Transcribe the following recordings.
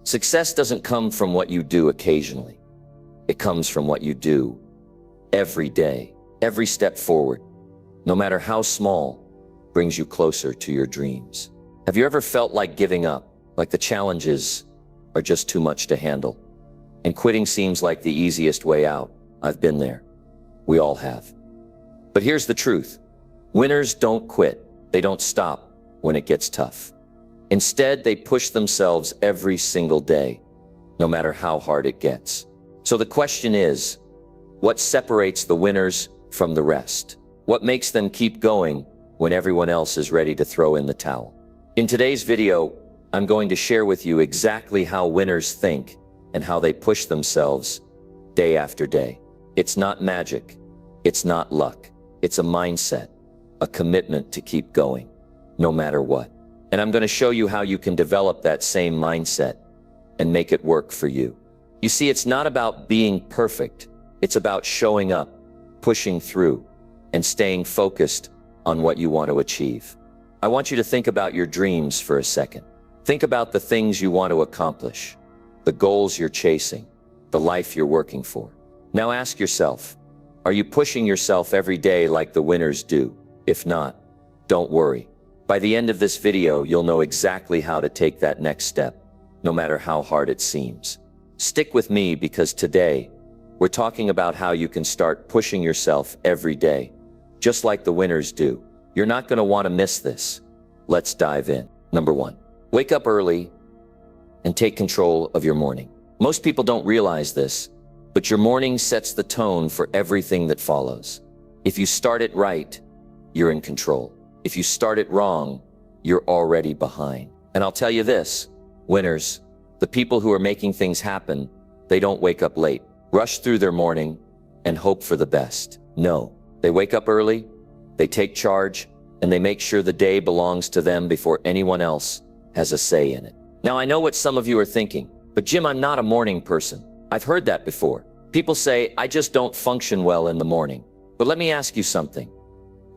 Success doesn't come from what you do occasionally. It comes from what you do every day. Every step forward, no matter how small, brings you closer to your dreams. Have you ever felt like giving up, like the challenges are just too much to handle, and quitting seems like the easiest way out? I've been there. We all have. But here's the truth. Winners don't quit. They don't stop when it gets tough. Instead, they push themselves every single day, no matter how hard it gets. So the question is, what separates the winners from the rest? What makes them keep going when everyone else is ready to throw in the towel? In today's video, I'm going to share with you exactly how winners think and how they push themselves day after day. It's not magic. It's not luck. It's a mindset, a commitment to keep going, no matter what. And I'm going to show you how you can develop that same mindset and make it work for you. You see, it's not about being perfect. It's about showing up, pushing through, and staying focused on what you want to achieve. I want you to think about your dreams for a second. Think about the things you want to accomplish, the goals you're chasing, the life you're working for. Now ask yourself, are you pushing yourself every day like the winners do? If not, don't worry. By the end of this video, you'll know exactly how to take that next step, no matter how hard it seems. Stick with me because today, we're talking about how you can start pushing yourself every day, just like the winners do. You're not going to want to miss this. Let's dive in. Number 1, wake up early and take control of your morning. Most people don't realize this, but your morning sets the tone for everything that follows. If you start it right, you're in control. If you start it wrong, you're already behind. And I'll tell you this, winners, the people who are making things happen, they don't wake up late, rush through their morning, and hope for the best. No, they wake up early, they take charge, and they make sure the day belongs to them before anyone else has a say in it. Now, I know what some of you are thinking, but Jim, I'm not a morning person. I've heard that before. People say, I just don't function well in the morning. But let me ask you something.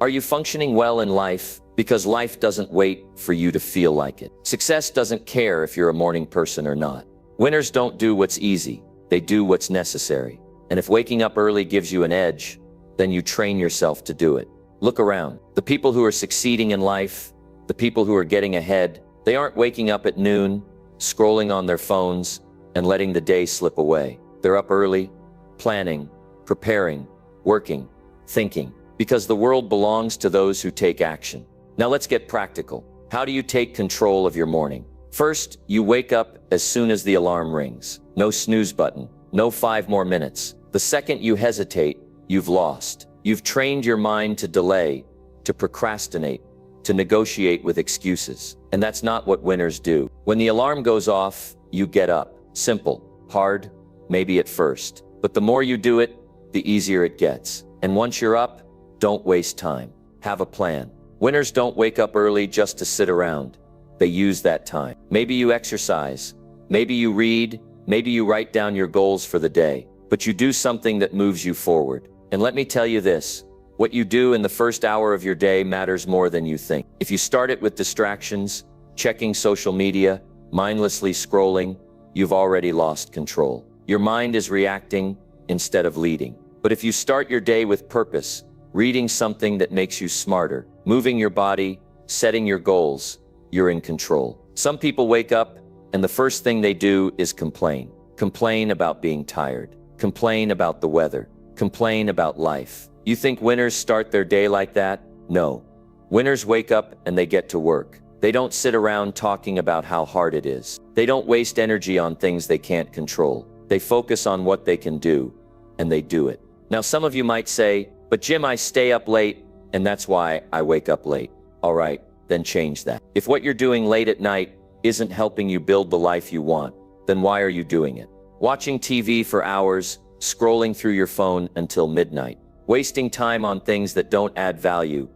Are you functioning well in life? Because life doesn't wait for you to feel like it. Success doesn't care if you're a morning person or not. Winners don't do what's easy. They do what's necessary. And if waking up early gives you an edge, then you train yourself to do it. Look around. The people who are succeeding in life, the people who are getting ahead, they aren't waking up at noon, scrolling on their phones, and letting the day slip away. They're up early, planning, preparing, working, thinking, because the world belongs to those who take action. Now let's get practical. How do you take control of your morning? First, you wake up as soon as the alarm rings. No snooze button, no 5 more minutes. The second you hesitate, you've lost. You've trained your mind to delay, to procrastinate, to negotiate with excuses. And that's not what winners do. When the alarm goes off, you get up. Simple, hard, maybe at first. But the more you do it, the easier it gets. And once you're up, don't waste time. Have a plan. Winners don't wake up early just to sit around. They use that time. Maybe you exercise, maybe you read, maybe you write down your goals for the day, but you do something that moves you forward. And let me tell you this, what you do in the first hour of your day matters more than you think. If you start it with distractions, checking social media, mindlessly scrolling, you've already lost control. Your mind is reacting instead of leading. But if you start your day with purpose, reading something that makes you smarter, moving your body, setting your goals, you're in control. Some people wake up and the first thing they do is complain. Complain about being tired. Complain about the weather. Complain about life. You think winners start their day like that? No. Winners wake up and they get to work. They don't sit around talking about how hard it is. They don't waste energy on things they can't control. They focus on what they can do, and they do it. Now, some of you might say, but Jim, I stay up late, and that's why I wake up late. All right, then change that. If what you're doing late at night isn't helping you build the life you want, then why are you doing it? Watching TV for hours, scrolling through your phone until midnight, wasting time on things that don't add value,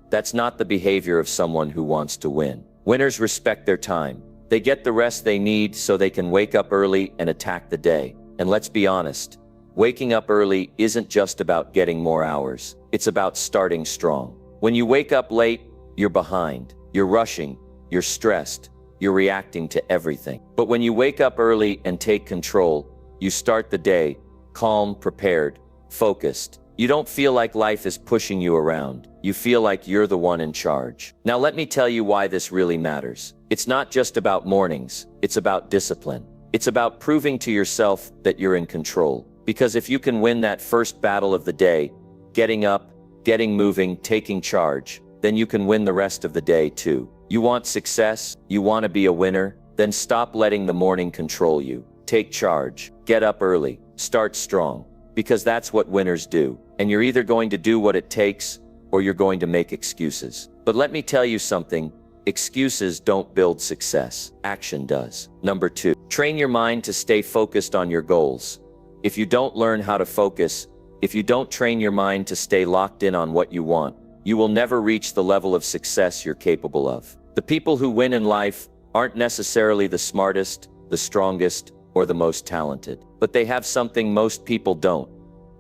that's not the behavior of someone who wants to win. Winners respect their time. They get the rest they need so they can wake up early and attack the day. And let's be honest, waking up early isn't just about getting more hours. It's about starting strong. When you wake up late, you're behind. You're rushing. You're stressed. you're reacting to everything. But when you wake up early and take control, you start the day calm, prepared, focused. You don't feel like life is pushing you around. You feel like you're the one in charge. Now let me tell you why this really matters. It's not just about mornings, it's about discipline. It's about proving to yourself that you're in control. Because if you can win that first battle of the day, getting up, getting moving, taking charge, then you can win the rest of the day too. You want success? You want to be a winner? Then stop letting the morning control you. Take charge. Get up early. Start strong. Because that's what winners do. And you're either going to do what it takes, or you're going to make excuses. But let me tell you something. Excuses don't build success. Action does. Number 2, train your mind to stay focused on your goals. If you don't learn how to focus, if you don't train your mind to stay locked in on what you want, you will never reach the level of success you're capable of. The people who win in life aren't necessarily the smartest, the strongest, or the most talented. But they have something most people don't.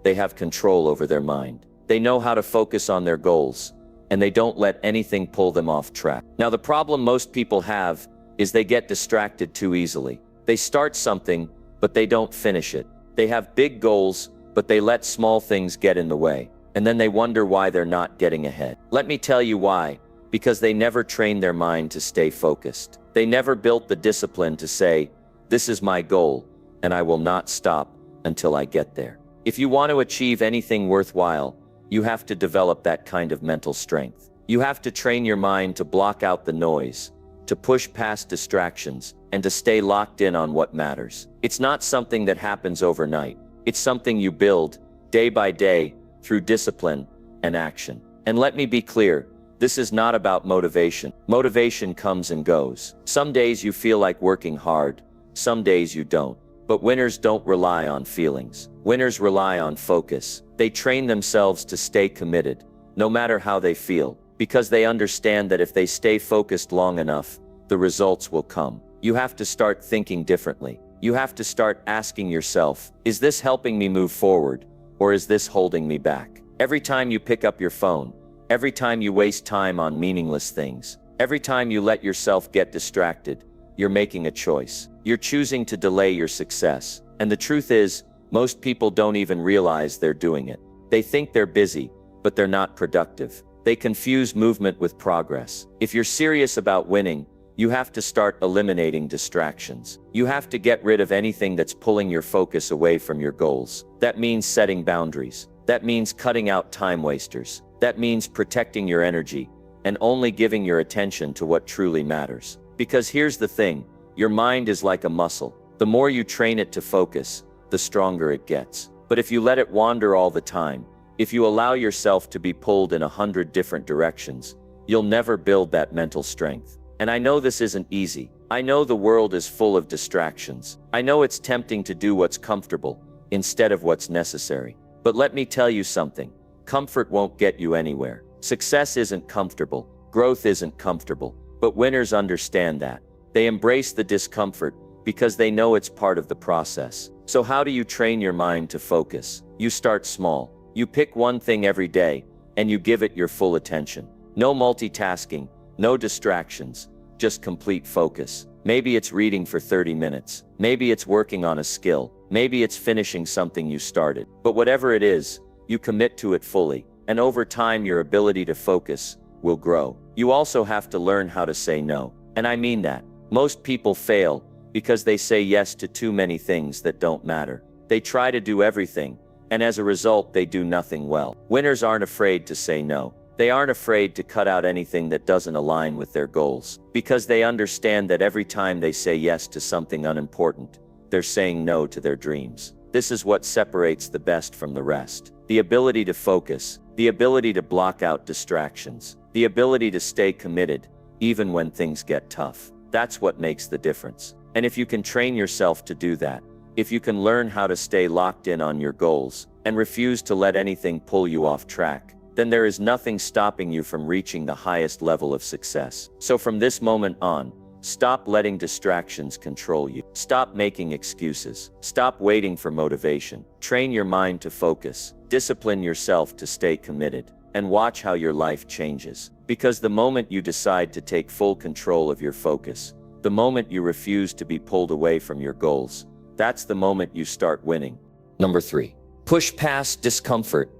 They have control over their mind. They know how to focus on their goals, and they don't let anything pull them off track. Now, the problem most people have is they get distracted too easily. They start something, but they don't finish it. They have big goals, but they let small things get in the way. And then they wonder why they're not getting ahead. Let me tell you why. Because they never trained their mind to stay focused. They never built the discipline to say, this is my goal, and I will not stop until I get there. If you want to achieve anything worthwhile, you have to develop that kind of mental strength. You have to train your mind to block out the noise, to push past distractions, and to stay locked in on what matters. It's not something that happens overnight. It's something you build, day by day, through discipline and action. And let me be clear, this is not about motivation. Motivation comes and goes. Some days you feel like working hard, some days you don't. But winners don't rely on feelings. Winners rely on focus. They train themselves to stay committed, no matter how they feel, because they understand that if they stay focused long enough, the results will come. You have to start thinking differently. You have to start asking yourself, is this helping me move forward, or is this holding me back? Every time you pick up your phone, every time you waste time on meaningless things, every time you let yourself get distracted, you're making a choice. You're choosing to delay your success. And the truth is, most people don't even realize they're doing it. They think they're busy, but they're not productive. They confuse movement with progress. If you're serious about winning, you have to start eliminating distractions. You have to get rid of anything that's pulling your focus away from your goals. That means setting boundaries. That means cutting out time wasters. That means protecting your energy and only giving your attention to what truly matters. Because here's the thing, your mind is like a muscle. The more you train it to focus, the stronger it gets. But if you let it wander all the time, if you allow yourself to be pulled in 100 different directions, you'll never build that mental strength. And I know this isn't easy. I know the world is full of distractions. I know it's tempting to do what's comfortable instead of what's necessary. But let me tell you something. Comfort won't get you anywhere. Success isn't comfortable. Growth isn't comfortable. But winners understand that. They embrace the discomfort because they know it's part of the process. So how do you train your mind to focus? You start small. You pick one thing every day, and you give it your full attention. No multitasking, no distractions, just complete focus. Maybe it's reading for 30 minutes. Maybe it's working on a skill. Maybe it's finishing something you started. But whatever it is, you commit to it fully. And over time, your ability to focus will grow. You also have to learn how to say no. And I mean that. Most people fail because they say yes to too many things that don't matter. They try to do everything, and as a result, they do nothing well. Winners aren't afraid to say no. They aren't afraid to cut out anything that doesn't align with their goals, because they understand that every time they say yes to something unimportant, they're saying no to their dreams. This is what separates the best from the rest. The ability to focus, the ability to block out distractions, the ability to stay committed, even when things get tough. That's what makes the difference. And if you can train yourself to do that, if you can learn how to stay locked in on your goals and refuse to let anything pull you off track, then there is nothing stopping you from reaching the highest level of success. So from this moment on, stop letting distractions control you. Stop making excuses. Stop waiting for motivation. Train your mind to focus. Discipline yourself to stay committed. And watch how your life changes. Because the moment you decide to take full control of your focus, the moment you refuse to be pulled away from your goals, that's the moment you start winning. Number 3, push past discomfort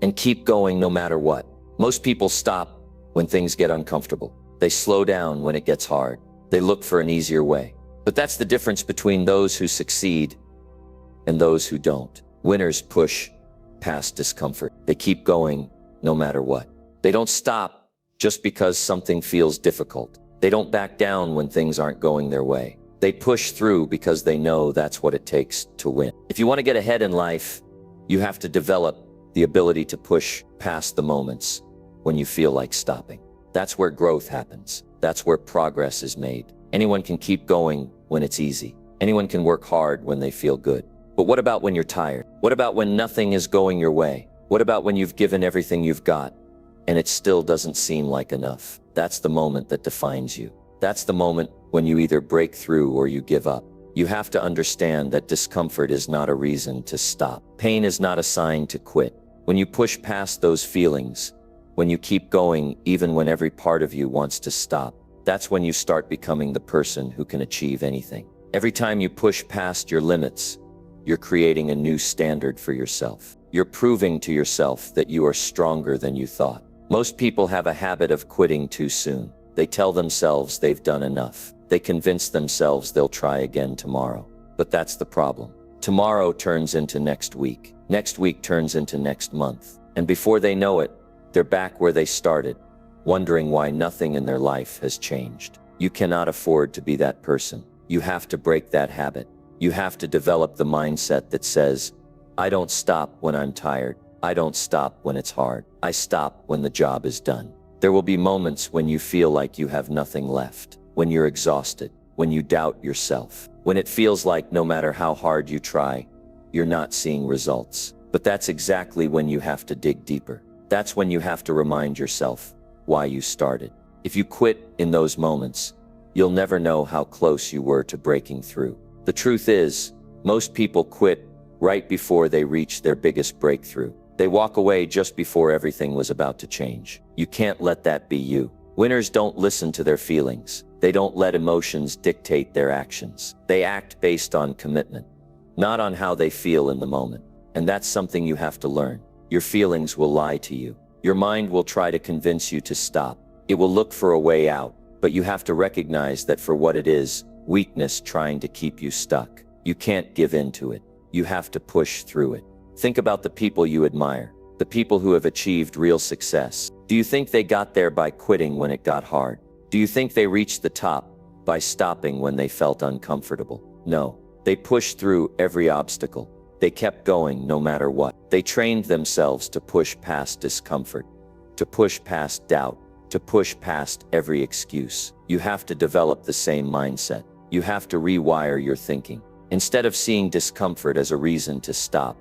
and keep going no matter what. Most people stop when things get uncomfortable. They slow down when it gets hard. They look for an easier way. But that's the difference between those who succeed and those who don't. Winners push past discomfort. They keep going no matter what. They don't stop just because something feels difficult. They don't back down when things aren't going their way. They push through because they know that's what it takes to win. If you want to get ahead in life, you have to develop the ability to push past the moments when you feel like stopping. That's where growth happens. That's where progress is made. Anyone can keep going when it's easy. Anyone can work hard when they feel good. But what about when you're tired? What about when nothing is going your way? What about when you've given everything you've got and it still doesn't seem like enough? That's the moment that defines you. That's the moment when you either break through or you give up. You have to understand that discomfort is not a reason to stop. Pain is not a sign to quit. When you push past those feelings, when you keep going even when every part of you wants to stop, that's when you start becoming the person who can achieve anything. Every time you push past your limits, you're creating a new standard for yourself. You're proving to yourself that you are stronger than you thought. Most people have a habit of quitting too soon. They tell themselves they've done enough. They convince themselves they'll try again tomorrow. But that's the problem. Tomorrow turns into next week. Next week turns into next month. And before they know it, they're back where they started, wondering why nothing in their life has changed. You cannot afford to be that person. You have to break that habit. You have to develop the mindset that says, I don't stop when I'm tired. I don't stop when it's hard. I stop when the job is done. There will be moments when you feel like you have nothing left, when you're exhausted, when you doubt yourself, when it feels like no matter how hard you try, you're not seeing results. But that's exactly when you have to dig deeper. That's when you have to remind yourself why you started. If you quit in those moments, you'll never know how close you were to breaking through. The truth is, most people quit right before they reach their biggest breakthrough. They walk away just before everything was about to change. You can't let that be you. Winners don't listen to their feelings. They don't let emotions dictate their actions. They act based on commitment, not on how they feel in the moment. And that's something you have to learn. Your feelings will lie to you. Your mind will try to convince you to stop. It will look for a way out, but you have to recognize that for what it is, weakness trying to keep you stuck. You can't give in to it. You have to push through it. Think about the people you admire, the people who have achieved real success. Do you think they got there by quitting when it got hard? Do you think they reached the top by stopping when they felt uncomfortable? No, they pushed through every obstacle. They kept going no matter what. They trained themselves to push past discomfort, to push past doubt, to push past every excuse. You have to develop the same mindset. You have to rewire your thinking. Instead of seeing discomfort as a reason to stop,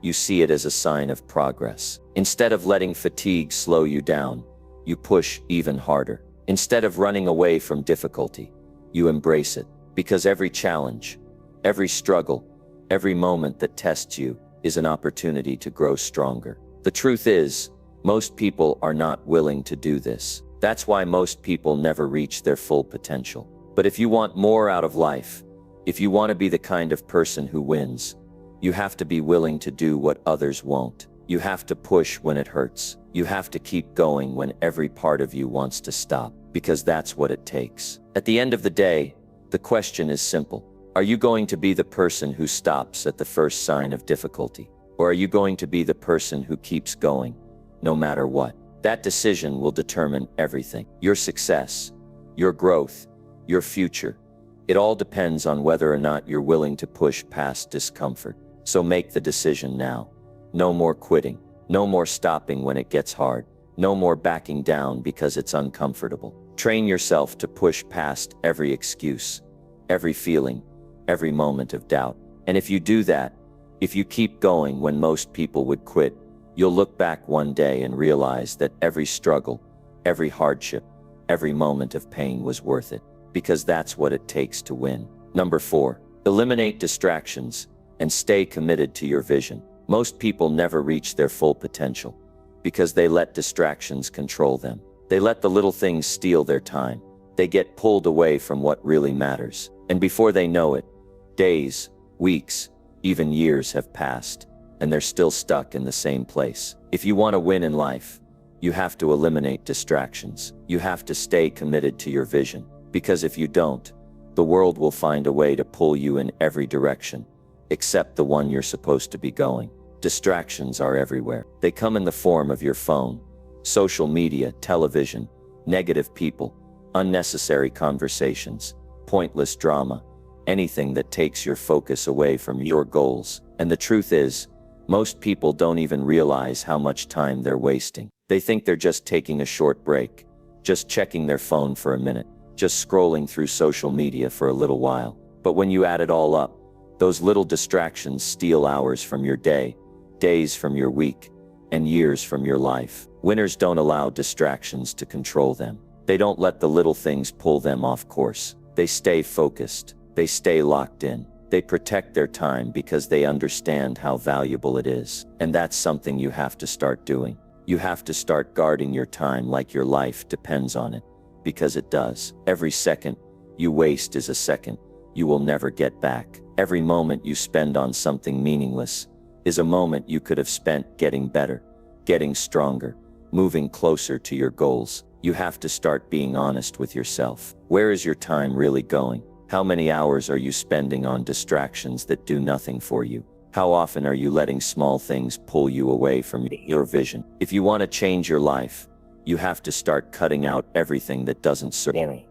you see it as a sign of progress. Instead of letting fatigue slow you down, you push even harder. Instead of running away from difficulty, you embrace it. Because every challenge, every struggle, every moment that tests you is an opportunity to grow stronger. The truth is, most people are not willing to do this. That's why most people never reach their full potential. But if you want more out of life, if you want to be the kind of person who wins, you have to be willing to do what others won't. You have to push when it hurts. You have to keep going when every part of you wants to stop, because that's what it takes. At the end of the day, the question is simple. Are you going to be the person who stops at the first sign of difficulty? Or are you going to be the person who keeps going, no matter what? That decision will determine everything. Your success, your growth, your future. It all depends on whether or not you're willing to push past discomfort. So make the decision now. No more quitting. No more stopping when it gets hard. No more backing down because it's uncomfortable. Train yourself to push past every excuse, every feeling, every moment of doubt. And if you do that, if you keep going when most people would quit, you'll look back one day and realize that every struggle, every hardship, every moment of pain was worth it. Because that's what it takes to win. Number 4, eliminate distractions and stay committed to your vision. Most people never reach their full potential because they let distractions control them. They let the little things steal their time. They get pulled away from what really matters. And before they know it, days, weeks, even years have passed, and they're still stuck in the same place. If you want to win in life, you have to eliminate distractions. You have to stay committed to your vision. Because if you don't, the world will find a way to pull you in every direction, except the one you're supposed to be going. Distractions are everywhere. They come in the form of your phone, social media, television, negative people, unnecessary conversations, pointless drama, anything that takes your focus away from your goals. And the truth is, most people don't even realize how much time they're wasting. They think they're just taking a short break, just checking their phone for a minute, just scrolling through social media for a little while. But when you add it all up, those little distractions steal hours from your day, days from your week, and years from your life. Winners don't allow distractions to control them. They don't let the little things pull them off course. They stay focused. They stay locked in. They protect their time because they understand how valuable it is. And that's something you have to start doing. You have to start guarding your time like your life depends on it. Because it does. Every second you waste is a second you will never get back. Every moment you spend on something meaningless is a moment you could have spent getting better, getting stronger, moving closer to your goals. You have to start being honest with yourself. Where is your time really going? How many hours are you spending on distractions that do nothing for you? How often are you letting small things pull you away from your vision? If you want to change your life, you have to start cutting out everything that doesn't serve you.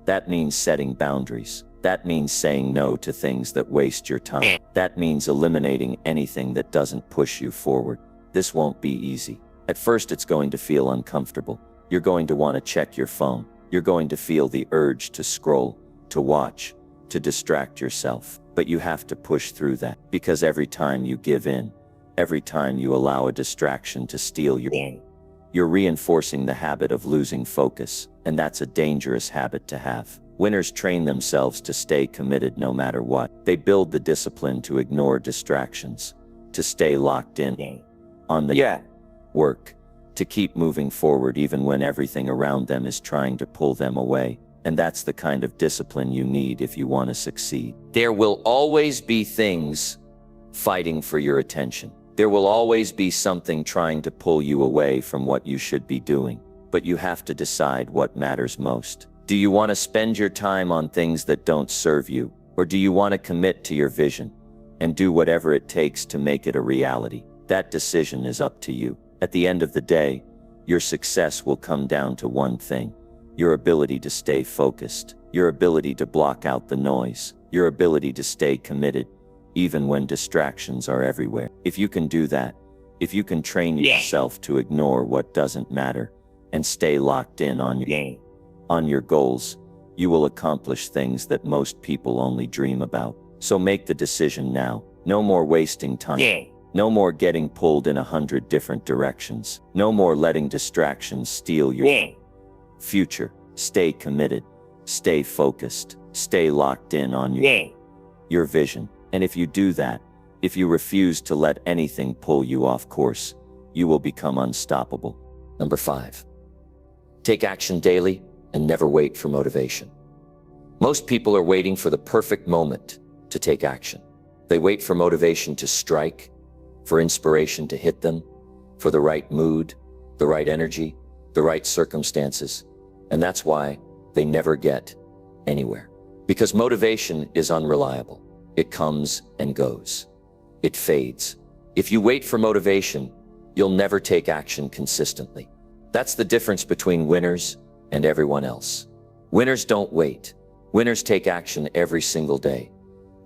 That means setting boundaries. That means saying no to things that waste your time. That means eliminating anything that doesn't push you forward. This won't be easy. At first, it's going to feel uncomfortable. You're going to want to check your phone. You're going to feel the urge to scroll, to watch, to distract yourself. But you have to push through that, because every time you give in, every time you allow a distraction to steal you're reinforcing the habit of losing focus, and that's a dangerous habit to have. Winners train themselves to stay committed no matter what. They build the discipline to ignore distractions, to stay locked in on the work, to keep moving forward even when everything around them is trying to pull them away. And that's the kind of discipline you need if you want to succeed. There will always be things fighting for your attention. There will always be something trying to pull you away from what you should be doing. But you have to decide what matters most. Do you want to spend your time on things that don't serve you? Or do you want to commit to your vision and do whatever it takes to make it a reality? That decision is up to you. At the end of the day, your success will come down to one thing: your ability to stay focused, your ability to block out the noise, your ability to stay committed, even when distractions are everywhere. If you can do that, if you can train yourself to ignore what doesn't matter and stay locked in on your goals, you will accomplish things that most people only dream about. So make the decision now. No more wasting time. No more getting pulled in 100 different directions. No more letting distractions steal your future. Stay committed. Stay focused. Stay locked in on your vision. And if you do that, if you refuse to let anything pull you off course, you will become unstoppable. Number 5. Take action daily and never wait for motivation. Most people are waiting for the perfect moment to take action. They wait for motivation to strike, for inspiration to hit them, for the right mood, the right energy, the right circumstances. And that's why they never get anywhere. Because motivation is unreliable. It comes and goes. It fades. If you wait for motivation, you'll never take action consistently. That's the difference between winners and everyone else. Winners don't wait. Winners take action every single day.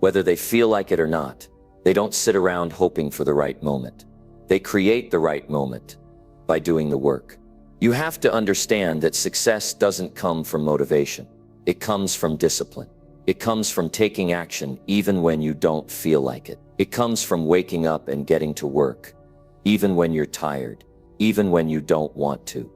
Whether they feel like it or not, they don't sit around hoping for the right moment. They create the right moment by doing the work. You have to understand that success doesn't come from motivation. It comes from discipline. It comes from taking action even when you don't feel like it. It comes from waking up and getting to work, even when you're tired, even when you don't want to,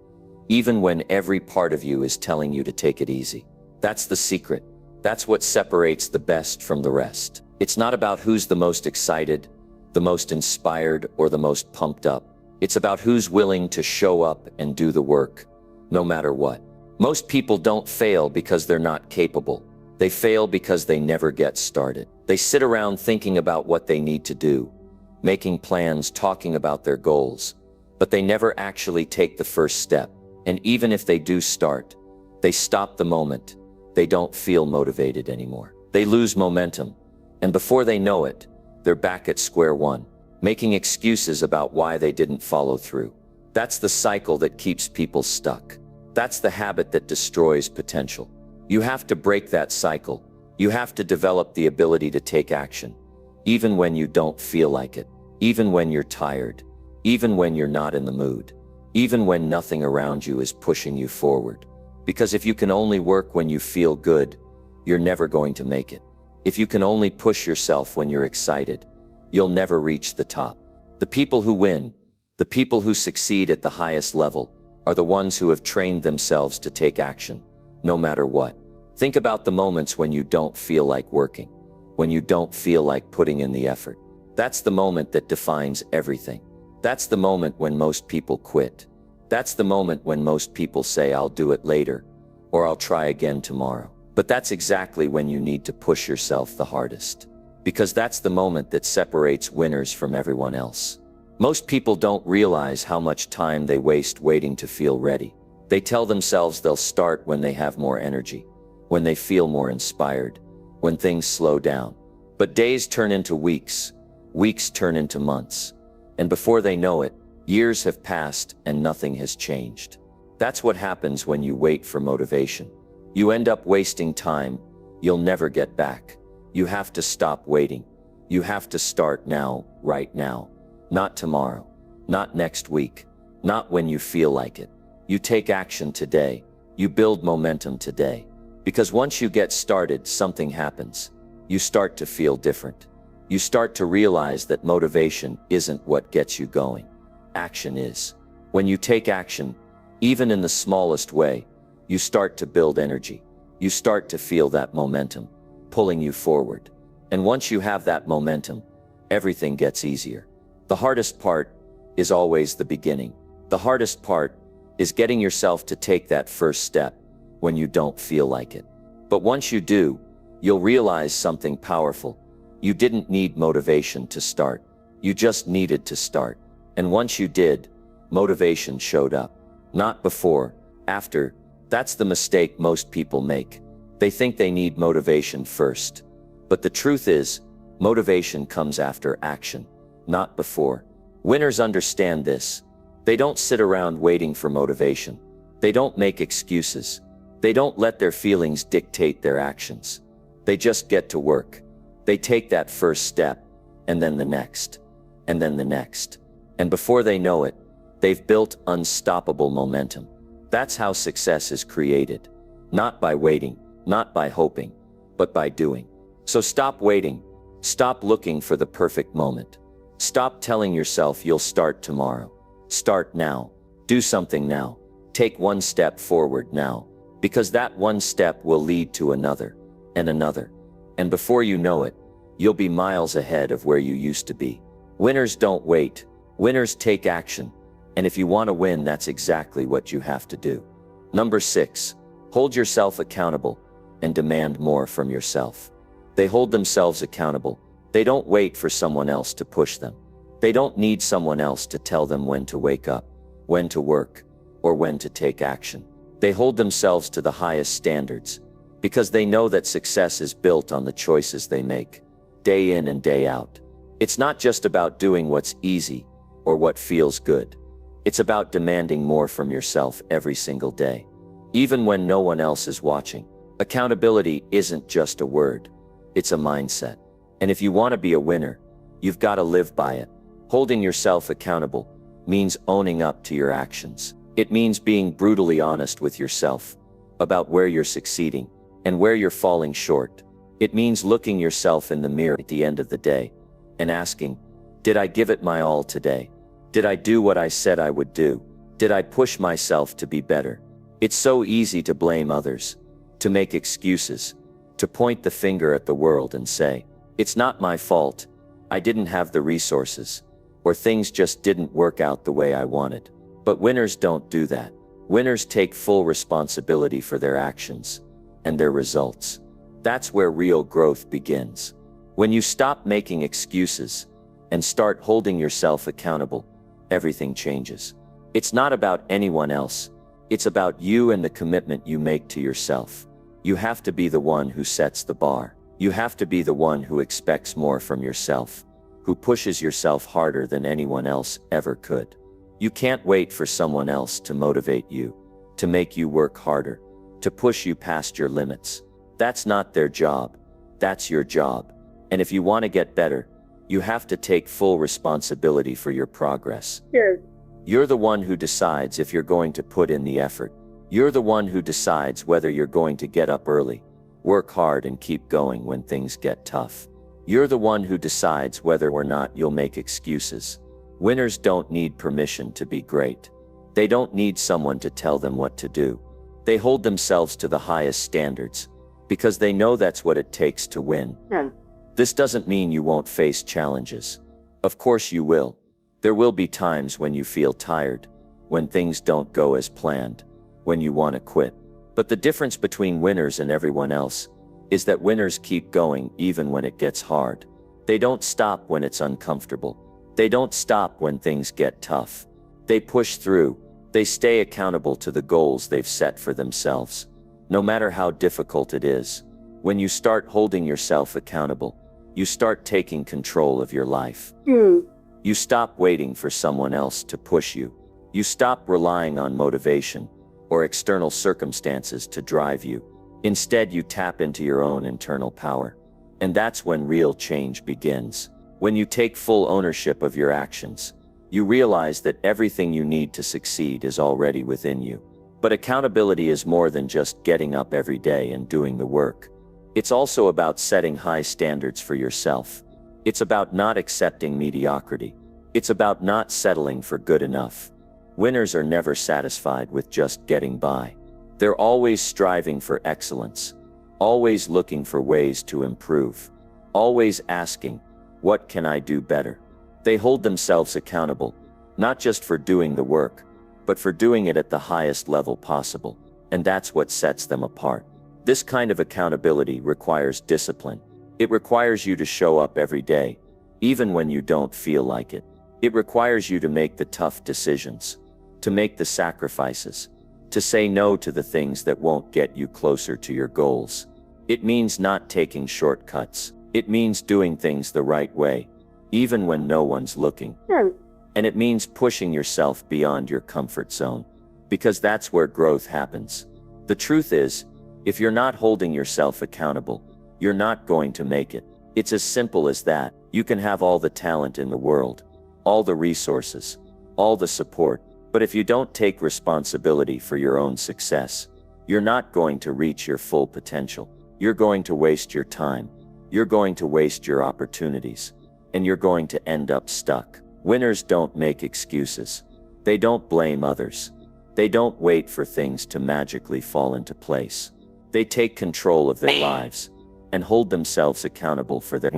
even when every part of you is telling you to take it easy. That's the secret. That's what separates the best from the rest. It's not about who's the most excited, the most inspired, or the most pumped up. It's about who's willing to show up and do the work, no matter what. Most people don't fail because they're not capable. They fail because they never get started. They sit around thinking about what they need to do, making plans, talking about their goals, but they never actually take the first step. And even if they do start, they stop the moment. They don't feel motivated anymore. They lose momentum, and before they know it, they're back at square one, making excuses about why they didn't follow through. That's the cycle that keeps people stuck. That's the habit that destroys potential. You have to break that cycle. You have to develop the ability to take action, even when you don't feel like it, even when you're tired, even when you're not in the mood, even when nothing around you is pushing you forward. Because if you can only work when you feel good, you're never going to make it. If you can only push yourself when you're excited, you'll never reach the top. The people who win, the people who succeed at the highest level, are the ones who have trained themselves to take action, no matter what. Think about the moments when you don't feel like working, when you don't feel like putting in the effort. That's the moment that defines everything. That's the moment when most people quit. That's the moment when most people say, "I'll do it later," or "I'll try again tomorrow." But that's exactly when you need to push yourself the hardest. Because that's the moment that separates winners from everyone else. Most people don't realize how much time they waste waiting to feel ready. They tell themselves they'll start when they have more energy, when they feel more inspired, when things slow down. But days turn into weeks, weeks turn into months, and before they know it, years have passed and nothing has changed. That's what happens when you wait for motivation. You end up wasting time you'll never get back. You have to stop waiting. You have to start now, right now. Not tomorrow, not next week, not when you feel like it. You take action today. You build momentum today. Because once you get started, something happens. You start to feel different. You start to realize that motivation isn't what gets you going. Action is. When you take action, even in the smallest way, you start to build energy. You start to feel that momentum pulling you forward. And once you have that momentum, everything gets easier. The hardest part is always the beginning. The hardest part is getting yourself to take that first step when you don't feel like it. But once you do, you'll realize something powerful. You didn't need motivation to start. You just needed to start. And once you did, motivation showed up. Not before, after. That's the mistake most people make. They think they need motivation first. But the truth is, motivation comes after action, not before. Winners understand this. They don't sit around waiting for motivation. They don't make excuses. They don't let their feelings dictate their actions. They just get to work. They take that first step, and then the next, and then the next. And before they know it, they've built unstoppable momentum. That's how success is created. Not by waiting, not by hoping, but by doing. So stop waiting. Stop looking for the perfect moment. Stop telling yourself you'll start tomorrow. Start now. Do something now. Take one step forward now. Because that one step will lead to another, and another. And before you know it, you'll be miles ahead of where you used to be. Winners don't wait. Winners take action. And if you want to win, that's exactly what you have to do. Number 6, hold yourself accountable and demand more from yourself. They hold themselves accountable. They don't wait for someone else to push them. They don't need someone else to tell them when to wake up, when to work, or when to take action. They hold themselves to the highest standards because they know that success is built on the choices they make, day in and day out. It's not just about doing what's easy or what feels good. It's about demanding more from yourself every single day, even when no one else is watching. Accountability isn't just a word, it's a mindset. And if you want to be a winner, you've got to live by it. Holding yourself accountable means owning up to your actions. It means being brutally honest with yourself about where you're succeeding and where you're falling short. It means looking yourself in the mirror at the end of the day and asking, did I give it my all today? Did I do what I said I would do? Did I push myself to be better? It's so easy to blame others, to make excuses, to point the finger at the world and say, it's not my fault, I didn't have the resources, or things just didn't work out the way I wanted. But winners don't do that. Winners take full responsibility for their actions and their results. That's where real growth begins. When you stop making excuses and start holding yourself accountable, everything changes. It's not about anyone else. It's about you and the commitment you make to yourself. You have to be the one who sets the bar. You have to be the one who expects more from yourself, who pushes yourself harder than anyone else ever could. You can't wait for someone else to motivate you, to make you work harder, to push you past your limits. That's not their job. That's your job. And if you want to get better, you have to take full responsibility for your progress. Sure. You're the one who decides if you're going to put in the effort. You're the one who decides whether you're going to get up early, work hard and keep going when things get tough. You're the one who decides whether or not you'll make excuses. Winners don't need permission to be great. They don't need someone to tell them what to do. They hold themselves to the highest standards because they know that's what it takes to win. This doesn't mean you won't face challenges. Of course you will. There will be times when you feel tired, when things don't go as planned, when you want to quit. But the difference between winners and everyone else is that winners keep going even when it gets hard. They don't stop when it's uncomfortable. They don't stop when things get tough. They push through. They stay accountable to the goals they've set for themselves, no matter how difficult it is. When you start holding yourself accountable, you start taking control of your life. You stop waiting for someone else to push you. You stop relying on motivation or external circumstances to drive you. Instead, you tap into your own internal power. And that's when real change begins. When you take full ownership of your actions, you realize that everything you need to succeed is already within you. But accountability is more than just getting up every day and doing the work. It's also about setting high standards for yourself. It's about not accepting mediocrity. It's about not settling for good enough. Winners are never satisfied with just getting by. They're always striving for excellence, always looking for ways to improve, always asking, what can I do better? They hold themselves accountable, not just for doing the work, but for doing it at the highest level possible. And that's what sets them apart. This kind of accountability requires discipline. It requires you to show up every day, even when you don't feel like it. It requires you to make the tough decisions, to make the sacrifices, to say no to the things that won't get you closer to your goals. It means not taking shortcuts. It means doing things the right way, even when no one's looking. And it means pushing yourself beyond your comfort zone, because that's where growth happens. The truth is, if you're not holding yourself accountable, you're not going to make it. It's as simple as that. You can have all the talent in the world, all the resources, all the support, but if you don't take responsibility for your own success, you're not going to reach your full potential. You're going to waste your time. You're going to waste your opportunities, and you're going to end up stuck. Winners don't make excuses. They don't blame others. They don't wait for things to magically fall into place. They take control of their lives and hold themselves accountable for their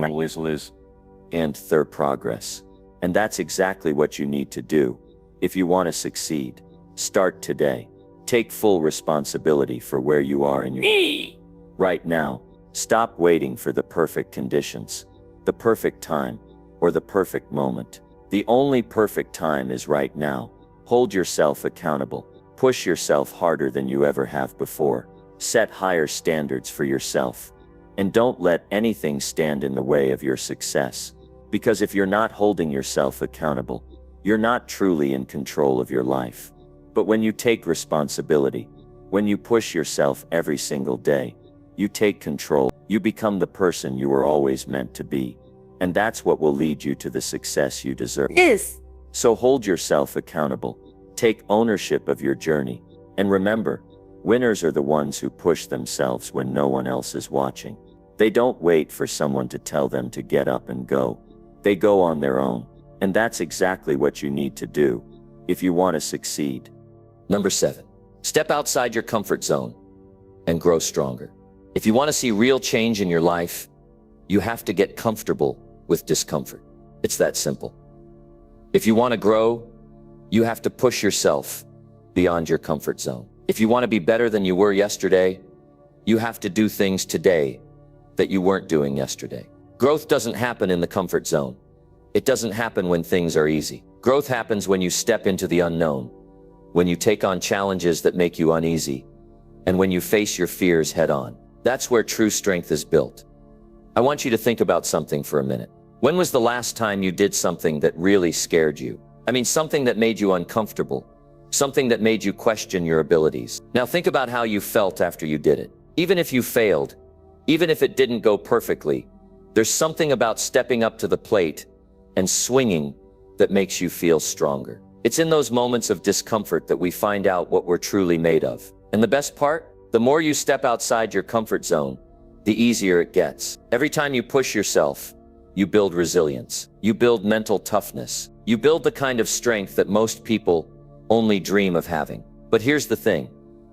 and their progress. And that's exactly what you need to do. If you want to succeed, start today. Take full responsibility for where you are in your right now. Stop waiting for the perfect conditions, the perfect time, or the perfect moment. The only perfect time is right now. Hold yourself accountable. Push yourself harder than you ever have before. Set higher standards for yourself. And don't let anything stand in the way of your success. Because if you're not holding yourself accountable, you're not truly in control of your life. But when you take responsibility, when you push yourself every single day, you take control. You become the person you were always meant to be. And that's what will lead you to the success you deserve. Yes. So hold yourself accountable. Take ownership of your journey. And remember, winners are the ones who push themselves when no one else is watching. They don't wait for someone to tell them to get up and go. They go on their own. And that's exactly what you need to do if you want to succeed. Number 7, step outside your comfort zone and grow stronger. If you want to see real change in your life, you have to get comfortable with discomfort. It's that simple. If you want to grow, you have to push yourself beyond your comfort zone. If you want to be better than you were yesterday, you have to do things today that you weren't doing yesterday. Growth doesn't happen in the comfort zone. It doesn't happen when things are easy. Growth happens when you step into the unknown, when you take on challenges that make you uneasy, and when you face your fears head on. That's where true strength is built. I want you to think about something for a minute. When was the last time you did something that really scared you? I mean, something that made you uncomfortable, something that made you question your abilities. Now think about how you felt after you did it. Even if you failed, even if it didn't go perfectly, there's something about stepping up to the plate and swinging that makes you feel stronger. It's in those moments of discomfort that we find out what we're truly made of. And the best part? The more you step outside your comfort zone, the easier it gets. Every time you push yourself, you build resilience. You build mental toughness. You build the kind of strength that most people only dream of having. But here's the thing.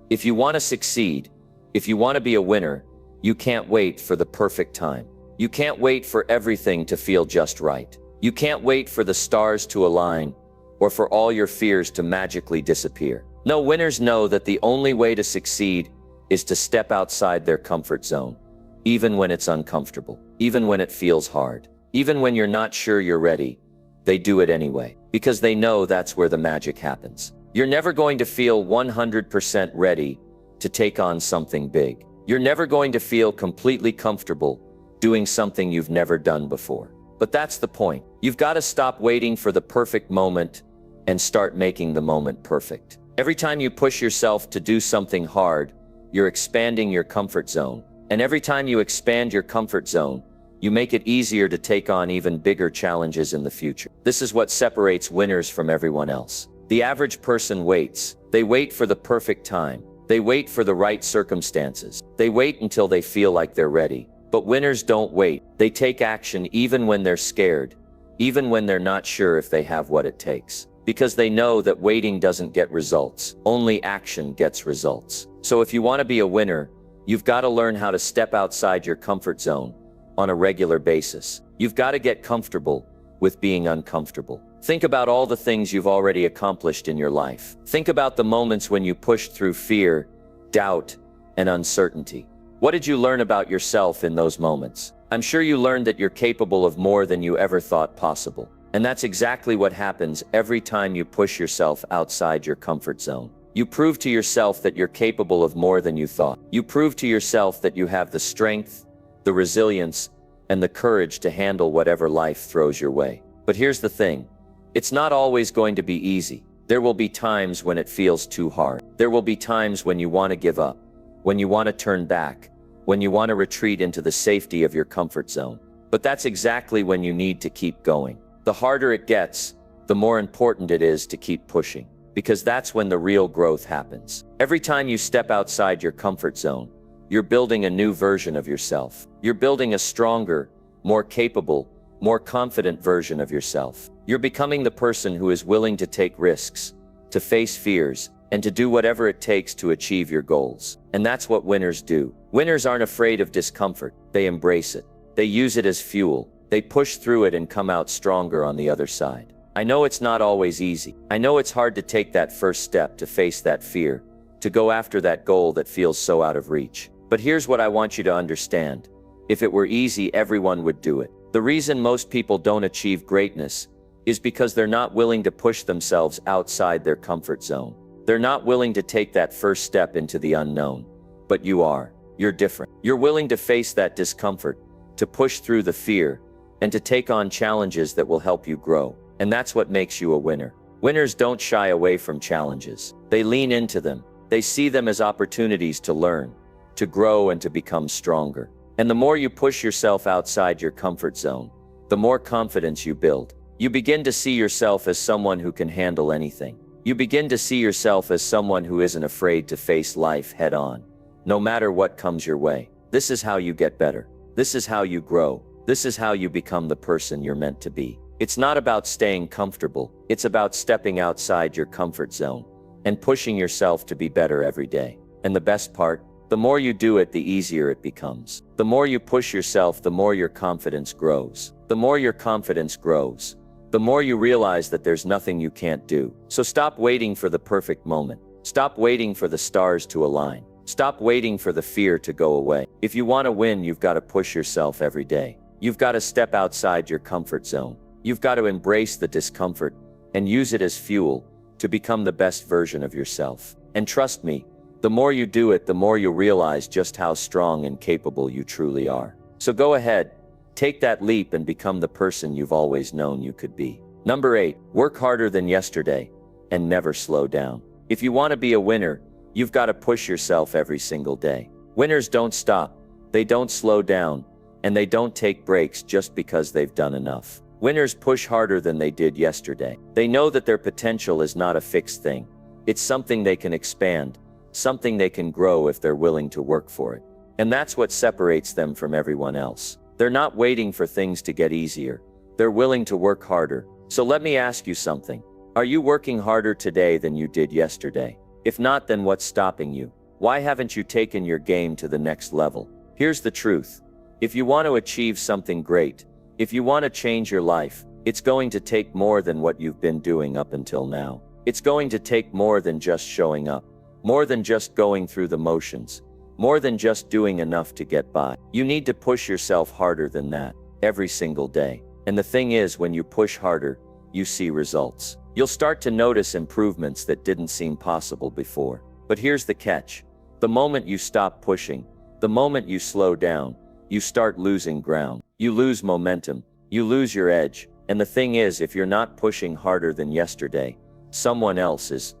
If you want to succeed, if you want to be a winner, you can't wait for the perfect time. You can't wait for everything to feel just right. You can't wait for the stars to align or for all your fears to magically disappear. No, winners know that the only way to succeed is to step outside their comfort zone, even when it's uncomfortable, even when it feels hard, even when you're not sure you're ready. They do it anyway, because they know that's where the magic happens. You're never going to feel 100% ready to take on something big. You're never going to feel completely comfortable doing something you've never done before. But that's the point. You've got to stop waiting for the perfect moment and start making the moment perfect. Every time you push yourself to do something hard, you're expanding your comfort zone. And every time you expand your comfort zone, you make it easier to take on even bigger challenges in the future. This is what separates winners from everyone else. The average person waits. They wait for the perfect time. They wait for the right circumstances. They wait until they feel like they're ready. But winners don't wait. They take action even when they're scared, even when they're not sure if they have what it takes. Because they know that waiting doesn't get results. Only action gets results. So if you want to be a winner, you've got to learn how to step outside your comfort zone on a regular basis. You've got to get comfortable with being uncomfortable. Think about all the things you've already accomplished in your life. Think about the moments when you pushed through fear, doubt, and uncertainty. What did you learn about yourself in those moments? I'm sure you learned that you're capable of more than you ever thought possible. And that's exactly what happens every time you push yourself outside your comfort zone. You prove to yourself that you're capable of more than you thought. You prove to yourself that you have the strength, the resilience, and the courage to handle whatever life throws your way. But here's the thing. It's not always going to be easy. There will be times when it feels too hard. There will be times when you want to give up, when you want to turn back, when you want to retreat into the safety of your comfort zone. But that's exactly when you need to keep going. The harder it gets, the more important it is to keep pushing, because that's when the real growth happens. Every time you step outside your comfort zone, you're building a new version of yourself. You're building a stronger, more capable, more confident version of yourself. You're becoming the person who is willing to take risks, to face fears, and to do whatever it takes to achieve your goals. And that's what winners do. Winners aren't afraid of discomfort. They embrace it. They use it as fuel. They push through it and come out stronger on the other side. I know it's not always easy. I know it's hard to take that first step, to face that fear, to go after that goal that feels so out of reach. But here's what I want you to understand. If it were easy, everyone would do it. The reason most people don't achieve greatness is because they're not willing to push themselves outside their comfort zone. They're not willing to take that first step into the unknown. But you are. You're different. You're willing to face that discomfort, to push through the fear, and to take on challenges that will help you grow. And that's what makes you a winner. Winners don't shy away from challenges. They lean into them. They see them as opportunities to learn, to grow, and to become stronger. And the more you push yourself outside your comfort zone, the more confidence you build. You begin to see yourself as someone who can handle anything. You begin to see yourself as someone who isn't afraid to face life head on, no matter what comes your way. This is how you get better. This is how you grow. This is how you become the person you're meant to be. It's not about staying comfortable. It's about stepping outside your comfort zone and pushing yourself to be better every day. And the best part, the more you do it, the easier it becomes. The more you push yourself, the more your confidence grows. The more your confidence grows, the more you realize that there's nothing you can't do. So stop waiting for the perfect moment. Stop waiting for the stars to align. Stop waiting for the fear to go away. If you want to win, you've got to push yourself every day. You've got to step outside your comfort zone. You've got to embrace the discomfort and use it as fuel to become the best version of yourself. And trust me, the more you do it, the more you'll realize just how strong and capable you truly are. So go ahead, take that leap and become the person you've always known you could be. Number 8, work harder than yesterday and never slow down. If you want to be a winner, you've got to push yourself every single day. Winners don't stop, they don't slow down, and they don't take breaks just because they've done enough. Winners push harder than they did yesterday. They know that their potential is not a fixed thing. It's something they can expand, something they can grow if they're willing to work for it. And that's what separates them from everyone else. They're not waiting for things to get easier. They're willing to work harder. So let me ask you something. Are you working harder today than you did yesterday? If not, then what's stopping you? Why haven't you taken your game to the next level? Here's the truth. If you want to achieve something great, if you want to change your life, it's going to take more than what you've been doing up until now. It's going to take more than just showing up, more than just going through the motions, more than just doing enough to get by. You need to push yourself harder than that, every single day. And the thing is, when you push harder, you see results. You'll start to notice improvements that didn't seem possible before. But here's the catch. The moment you stop pushing, the moment you slow down, you start losing ground. You lose momentum, you lose your edge. And the thing is, if you're not pushing harder than yesterday, someone else is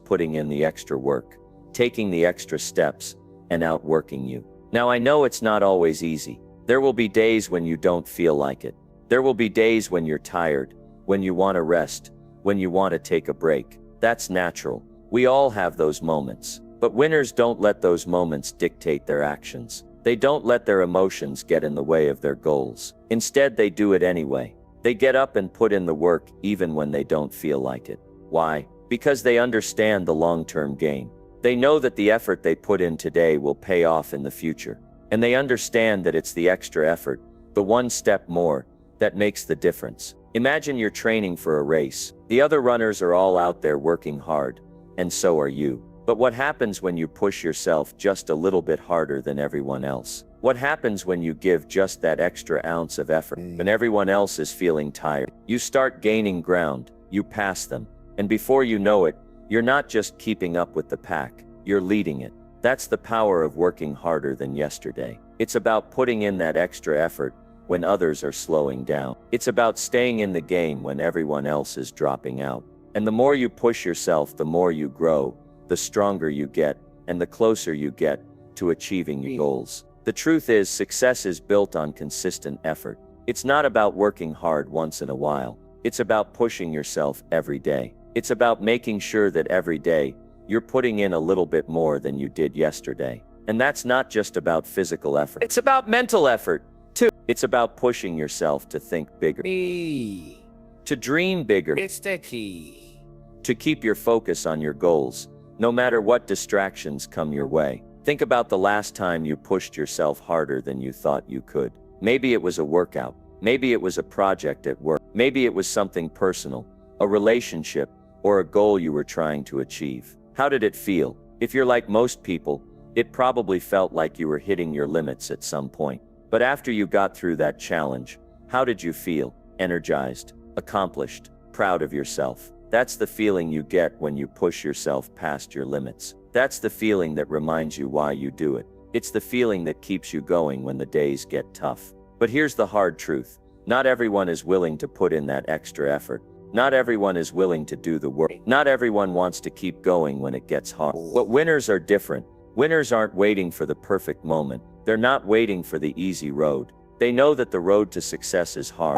putting in the extra work, taking the extra steps, and outworking you. Now, I know it's not always easy. There will be days when you don't feel like it. There will be days when you're tired, when you want to rest, when you want to take a break. That's natural. We all have those moments. But winners don't let those moments dictate their actions. They don't let their emotions get in the way of their goals. Instead, they do it anyway. They get up and put in the work even when they don't feel like it. Why? Because they understand the long-term gain. They know that the effort they put in today will pay off in the future. And they understand that it's the extra effort, the one step more, that makes the difference. Imagine you're training for a race. The other runners are all out there working hard, and so are you. But what happens when you push yourself just a little bit harder than everyone else? What happens when you give just that extra ounce of effort when everyone else is feeling tired? You start gaining ground, you pass them, and before you know it, you're not just keeping up with the pack, you're leading it. That's the power of working harder than yesterday. It's about putting in that extra effort when others are slowing down. It's about staying in the game when everyone else is dropping out. And the more you push yourself, the more you grow, the stronger you get, and the closer you get to achieving your goals. The truth is, success is built on consistent effort. It's not about working hard once in a while. It's about pushing yourself every day. It's about making sure that every day you're putting in a little bit more than you did yesterday. And that's not just about physical effort. It's about mental effort, too. It's about pushing yourself to think bigger, to dream bigger, It's the key. to keep your focus on your goals, no matter what distractions come your way. Think about the last time you pushed yourself harder than you thought you could. Maybe it was a workout. Maybe it was a project at work. Maybe it was something personal, a relationship, or a goal you were trying to achieve. How did it feel? If you're like most people, it probably felt like you were hitting your limits at some point. But after you got through that challenge, how did you feel? Energized, accomplished, proud of yourself. That's the feeling you get when you push yourself past your limits. That's the feeling that reminds you why you do it. It's the feeling that keeps you going when the days get tough. But here's the hard truth. Not everyone is willing to put in that extra effort. Not everyone is willing to do the work. Not everyone wants to keep going when it gets hard. But winners are different. Winners aren't waiting for the perfect moment. They're not waiting for the easy road. They know that the road to success is hard.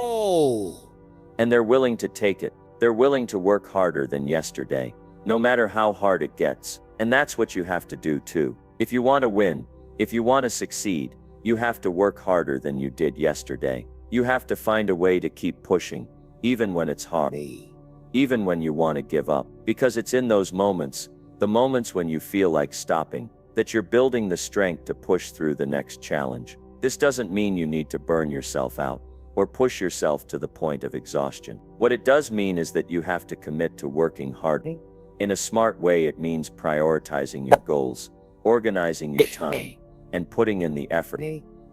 And they're willing to take it. They're willing to work harder than yesterday, no matter how hard it gets. And that's what you have to do too. If you want to win, if you want to succeed, you have to work harder than you did yesterday. You have to find a way to keep pushing, even when it's hard, even when you want to give up. Because it's in those moments, the moments when you feel like stopping, that you're building the strength to push through the next challenge. This doesn't mean you need to burn yourself out or push yourself to the point of exhaustion. What it does mean is that you have to commit to working hard In a smart way, it means prioritizing your goals, organizing your time, and putting in the effort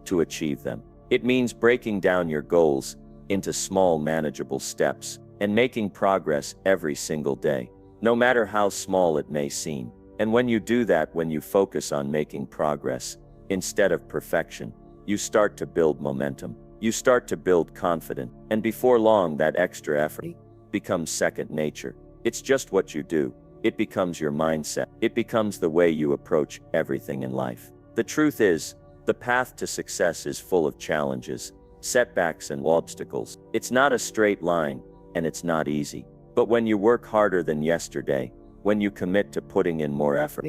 to achieve them. It means breaking down your goals into small, manageable steps and making progress every single day, no matter how small it may seem. And when you do that, when you focus on making progress instead of perfection, you start to build momentum. You start to build confidence. And before long, that extra effort becomes second nature. It's just what you do. It becomes your mindset. It becomes the way you approach everything in life. The truth is, the path to success is full of challenges, setbacks, and obstacles. It's not a straight line, and it's not easy. But when you work harder than yesterday, when you commit to putting in more effort,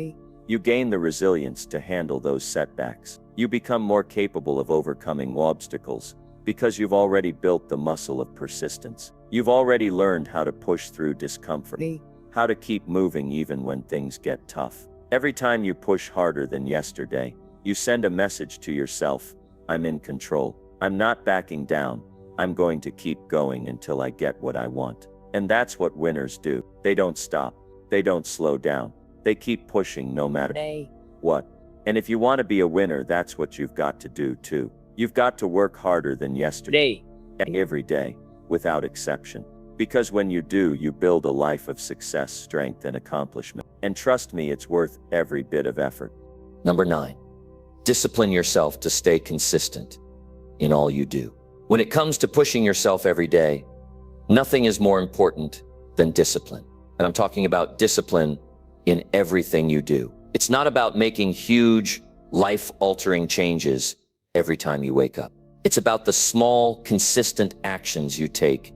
you gain the resilience to handle those setbacks. You become more capable of overcoming obstacles because you've already built the muscle of persistence. You've already learned how to push through discomfort, how to keep moving even when things get tough. Every time you push harder than yesterday, you send a message to yourself: I'm in control. I'm not backing down. I'm going to keep going until I get what I want. And that's what winners do. They don't stop. They don't slow down. They keep pushing no matter what. And if you want to be a winner, that's what you've got to do too. You've got to work harder than yesterday, every day, without exception. Because when you do, you build a life of success, strength, and accomplishment. And trust me, it's worth every bit of effort. Number 9, discipline yourself to stay consistent in all you do. When it comes to pushing yourself every day, nothing is more important than discipline. And I'm talking about discipline in everything you do. It's not about making huge, life-altering changes every time you wake up. It's about the small, consistent actions you take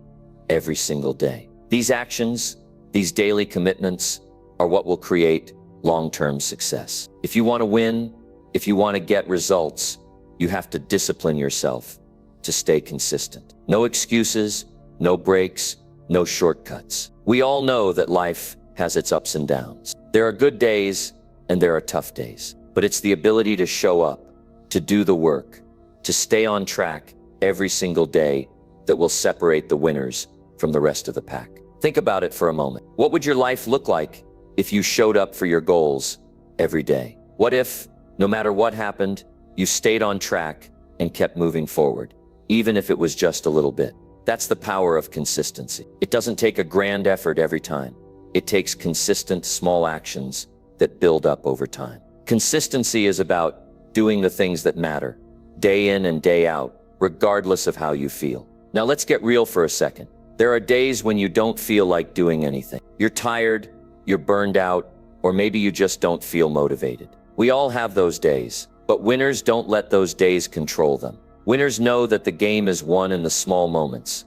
every single day. These actions, these daily commitments, are what will create long-term success. If you want to win, if you want to get results, you have to discipline yourself to stay consistent. No excuses, no breaks, no shortcuts. We all know that life has its ups and downs. There are good days and there are tough days, but it's the ability to show up, to do the work, to stay on track every single day that will separate the winners from the rest of the pack. Think about it for a moment. What would your life look like if you showed up for your goals every day? What if, no matter what happened, you stayed on track and kept moving forward, even if it was just a little bit? That's the power of consistency. It doesn't take a grand effort every time. It takes consistent small actions that build up over time. Consistency is about doing the things that matter, day in and day out, regardless of how you feel. Now let's get real for a second. There are days when you don't feel like doing anything. You're tired, you're burned out, or maybe you just don't feel motivated. We all have those days, but winners don't let those days control them. Winners know that the game is won in the small moments,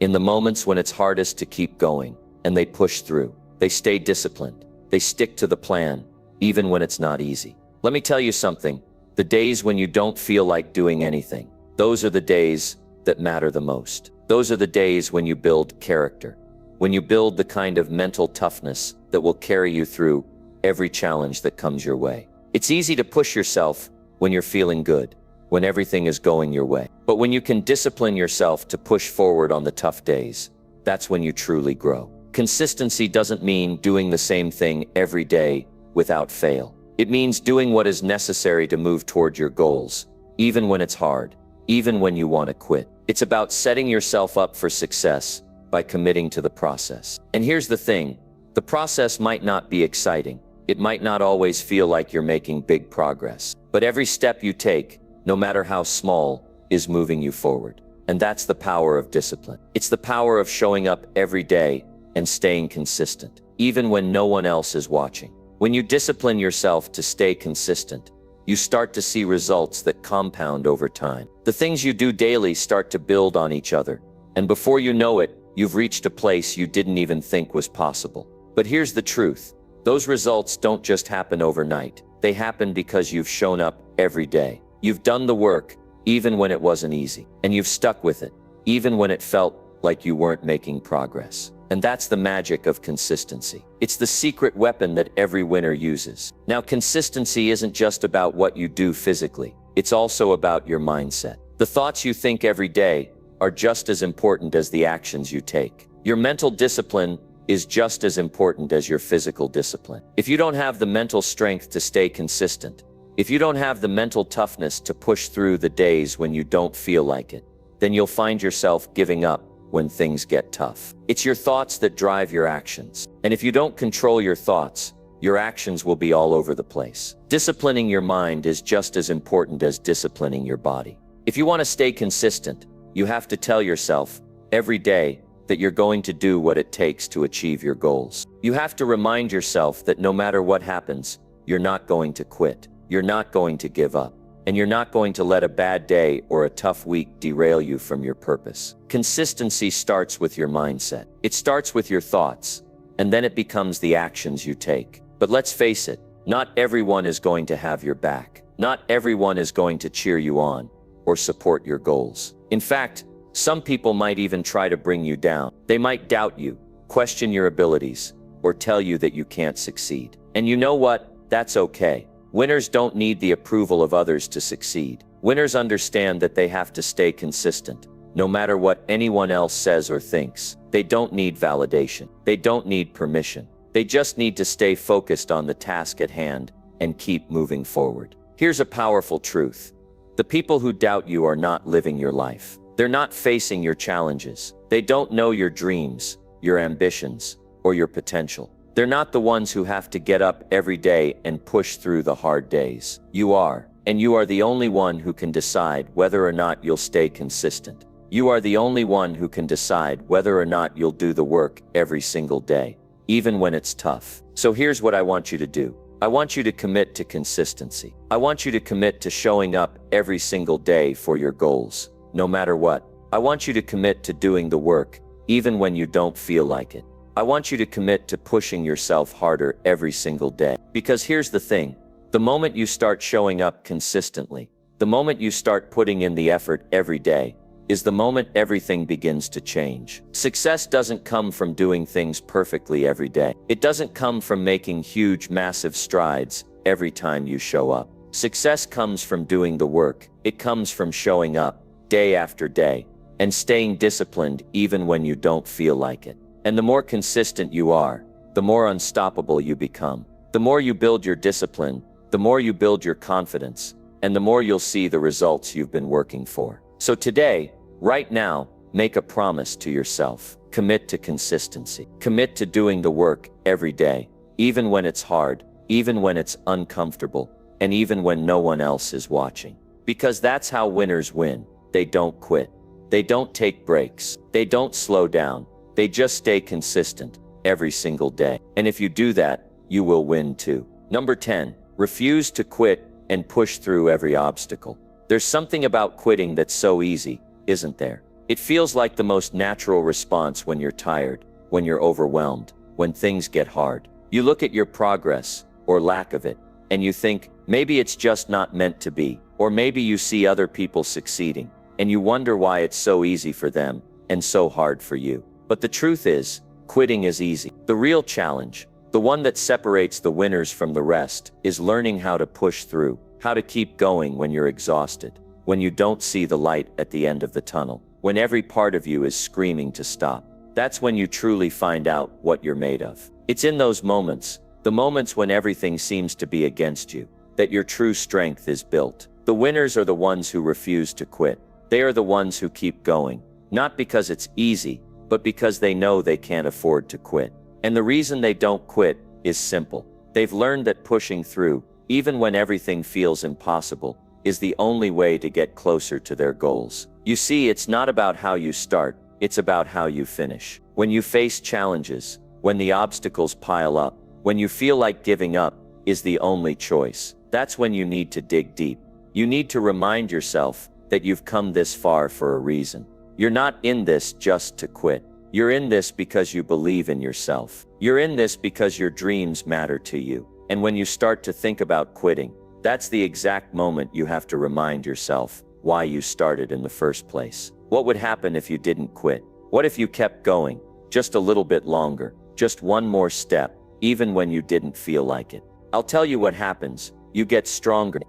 in the moments when it's hardest to keep going, and they push through. They stay disciplined. They stick to the plan, even when it's not easy. Let me tell you something. The days when you don't feel like doing anything, those are the days that matter the most. Those are the days when you build character, when you build the kind of mental toughness that will carry you through every challenge that comes your way. It's easy to push yourself when you're feeling good, when everything is going your way. But when you can discipline yourself to push forward on the tough days, that's when you truly grow. Consistency doesn't mean doing the same thing every day without fail. It means doing what is necessary to move toward your goals, even when it's hard, even when you want to quit. It's about setting yourself up for success by committing to the process. And here's the thing, the process might not be exciting. It might not always feel like you're making big progress. But every step you take, no matter how small, is moving you forward. And that's the power of discipline. It's the power of showing up every day and staying consistent, even when no one else is watching. When you discipline yourself to stay consistent, you start to see results that compound over time. The things you do daily start to build on each other, and before you know it, you've reached a place you didn't even think was possible. But here's the truth. Those results don't just happen overnight. They happen because you've shown up every day. You've done the work, even when it wasn't easy. And you've stuck with it, even when it felt like you weren't making progress. And that's the magic of consistency. It's the secret weapon that every winner uses. Now, consistency isn't just about what you do physically. It's also about your mindset. The thoughts you think every day are just as important as the actions you take. Your mental discipline is just as important as your physical discipline. If you don't have the mental strength to stay consistent, if you don't have the mental toughness to push through the days when you don't feel like it, then you'll find yourself giving up when things get tough. It's your thoughts that drive your actions. And if you don't control your thoughts, your actions will be all over the place. Disciplining your mind is just as important as disciplining your body. If you want to stay consistent, you have to tell yourself every day that you're going to do what it takes to achieve your goals. You have to remind yourself that no matter what happens, you're not going to quit. You're not going to give up. And you're not going to let a bad day or a tough week derail you from your purpose. Consistency starts with your mindset. It starts with your thoughts, and then it becomes the actions you take. But let's face it, not everyone is going to have your back. Not everyone is going to cheer you on or support your goals. In fact, some people might even try to bring you down. They might doubt you, question your abilities, or tell you that you can't succeed. And you know what? That's okay. Winners don't need the approval of others to succeed. Winners understand that they have to stay consistent, no matter what anyone else says or thinks. They don't need validation. They don't need permission. They just need to stay focused on the task at hand and keep moving forward. Here's a powerful truth. The people who doubt you are not living your life. They're not facing your challenges. They don't know your dreams, your ambitions, or your potential. They're not the ones who have to get up every day and push through the hard days. You are, and you are the only one who can decide whether or not you'll stay consistent. You are the only one who can decide whether or not you'll do the work every single day, even when it's tough. So here's what I want you to do. I want you to commit to consistency. I want you to commit to showing up every single day for your goals, no matter what. I want you to commit to doing the work, even when you don't feel like it. I want you to commit to pushing yourself harder every single day. Because here's the thing, the moment you start showing up consistently, the moment you start putting in the effort every day, is the moment everything begins to change. Success doesn't come from doing things perfectly every day. It doesn't come from making huge, massive strides every time you show up. Success comes from doing the work. It comes from showing up day after day and staying disciplined even when you don't feel like it. And the more consistent you are, the more unstoppable you become. The more you build your discipline, the more you build your confidence, and the more you'll see the results you've been working for. So today, right now, make a promise to yourself. Commit to consistency. Commit to doing the work every day, even when it's hard, even when it's uncomfortable, and even when no one else is watching. Because that's how winners win. They don't quit. They don't take breaks. They don't slow down. They just stay consistent every single day. And if you do that, you will win too. Number 10, refuse to quit and push through every obstacle. There's something about quitting that's so easy, isn't there? It feels like the most natural response when you're tired, when you're overwhelmed, when things get hard. You look at your progress, or lack of it, and you think, maybe it's just not meant to be. Or maybe you see other people succeeding, and you wonder why it's so easy for them and so hard for you. But the truth is, quitting is easy. The real challenge, the one that separates the winners from the rest, is learning how to push through, how to keep going when you're exhausted, when you don't see the light at the end of the tunnel, when every part of you is screaming to stop. That's when you truly find out what you're made of. It's in those moments, the moments when everything seems to be against you, that your true strength is built. The winners are the ones who refuse to quit. They are the ones who keep going, not because it's easy, but because they know they can't afford to quit. And the reason they don't quit is simple. They've learned that pushing through, even when everything feels impossible, is the only way to get closer to their goals. You see, it's not about how you start, it's about how you finish. When you face challenges, when the obstacles pile up, when you feel like giving up is the only choice, that's when you need to dig deep. You need to remind yourself that you've come this far for a reason. You're not in this just to quit. You're in this because you believe in yourself. You're in this because your dreams matter to you. And when you start to think about quitting, that's the exact moment you have to remind yourself why you started in the first place. What would happen if you didn't quit? What if you kept going, just a little bit longer, just one more step, even when you didn't feel like it? I'll tell you what happens. You get stronger.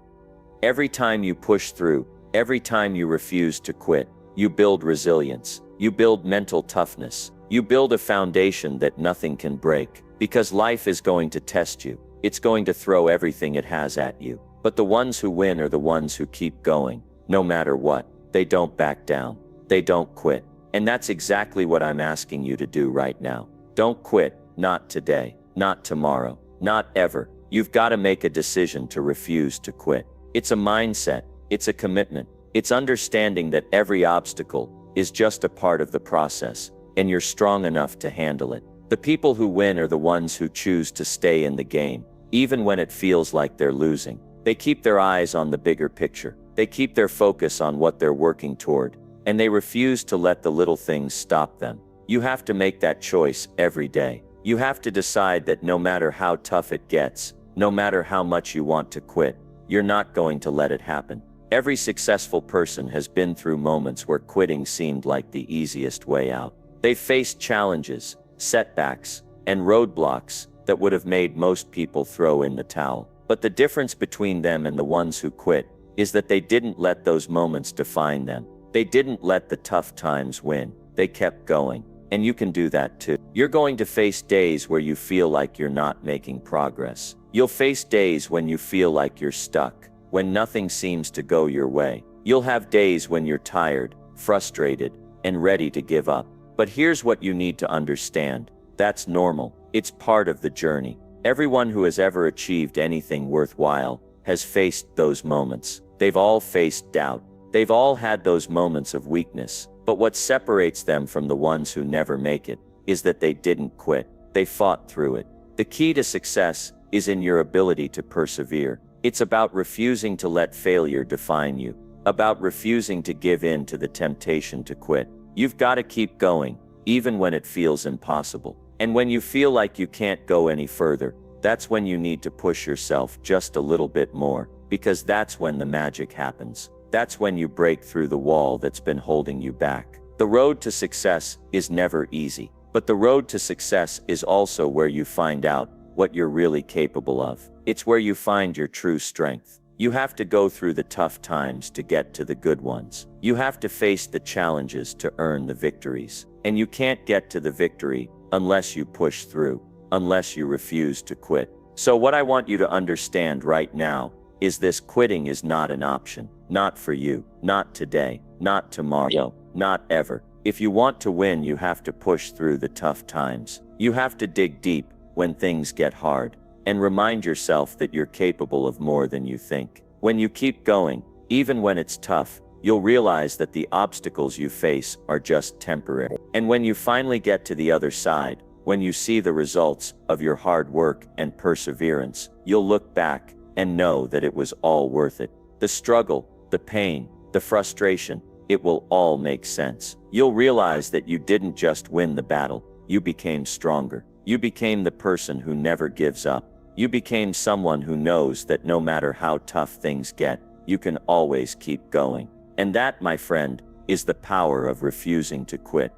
Every time you push through, every time you refuse to quit, you build resilience, you build mental toughness, You build a foundation that nothing can break, because life is going to test you. It's going to throw everything it has at you. But the ones who win are the ones who keep going, no matter what. They don't back down. They don't quit. And that's exactly what I'm asking you to do right now. Don't quit, not today, not tomorrow, not ever. You've got to make a decision to refuse to quit. It's a mindset, it's a commitment, it's understanding that every obstacle is just a part of the process, and you're strong enough to handle it. The people who win are the ones who choose to stay in the game, even when it feels like they're losing. They keep their eyes on the bigger picture. They keep their focus on what they're working toward, and they refuse to let the little things stop them. You have to make that choice every day. You have to decide that no matter how tough it gets, no matter how much you want to quit, you're not going to let it happen. Every successful person has been through moments where quitting seemed like the easiest way out. They faced challenges, setbacks, and roadblocks that would have made most people throw in the towel. But the difference between them and the ones who quit is that they didn't let those moments define them. They didn't let the tough times win. They kept going. And you can do that too. You're going to face days where you feel like you're not making progress. You'll face days when you feel like you're stuck, when nothing seems to go your way. You'll have days when you're tired, frustrated, and ready to give up. But here's what you need to understand. That's normal. It's part of the journey. Everyone who has ever achieved anything worthwhile has faced those moments. They've all faced doubt. They've all had those moments of weakness. But what separates them from the ones who never make it is that they didn't quit. They fought through it. The key to success is in your ability to persevere. It's about refusing to let failure define you, about refusing to give in to the temptation to quit. You've got to keep going, even when it feels impossible. And when you feel like you can't go any further, that's when you need to push yourself just a little bit more, because that's when the magic happens. That's when you break through the wall that's been holding you back. The road to success is never easy, but the road to success is also where you find out what you're really capable of. It's where you find your true strength. You have to go through the tough times to get to the good ones. You have to face the challenges to earn the victories. And you can't get to the victory unless you push through, unless you refuse to quit. So what I want you to understand right now is this: quitting is not an option. Not for you, not today, not tomorrow, not ever. If you want to win, you have to push through the tough times. You have to dig deep when things get hard, and remind yourself that you're capable of more than you think. When you keep going, even when it's tough, you'll realize that the obstacles you face are just temporary. And when you finally get to the other side, when you see the results of your hard work and perseverance, you'll look back and know that it was all worth it. The struggle, the pain, the frustration, it will all make sense. You'll realize that you didn't just win the battle, you became stronger. You became the person who never gives up. You became someone who knows that no matter how tough things get, you can always keep going. And that, my friend, is the power of refusing to quit.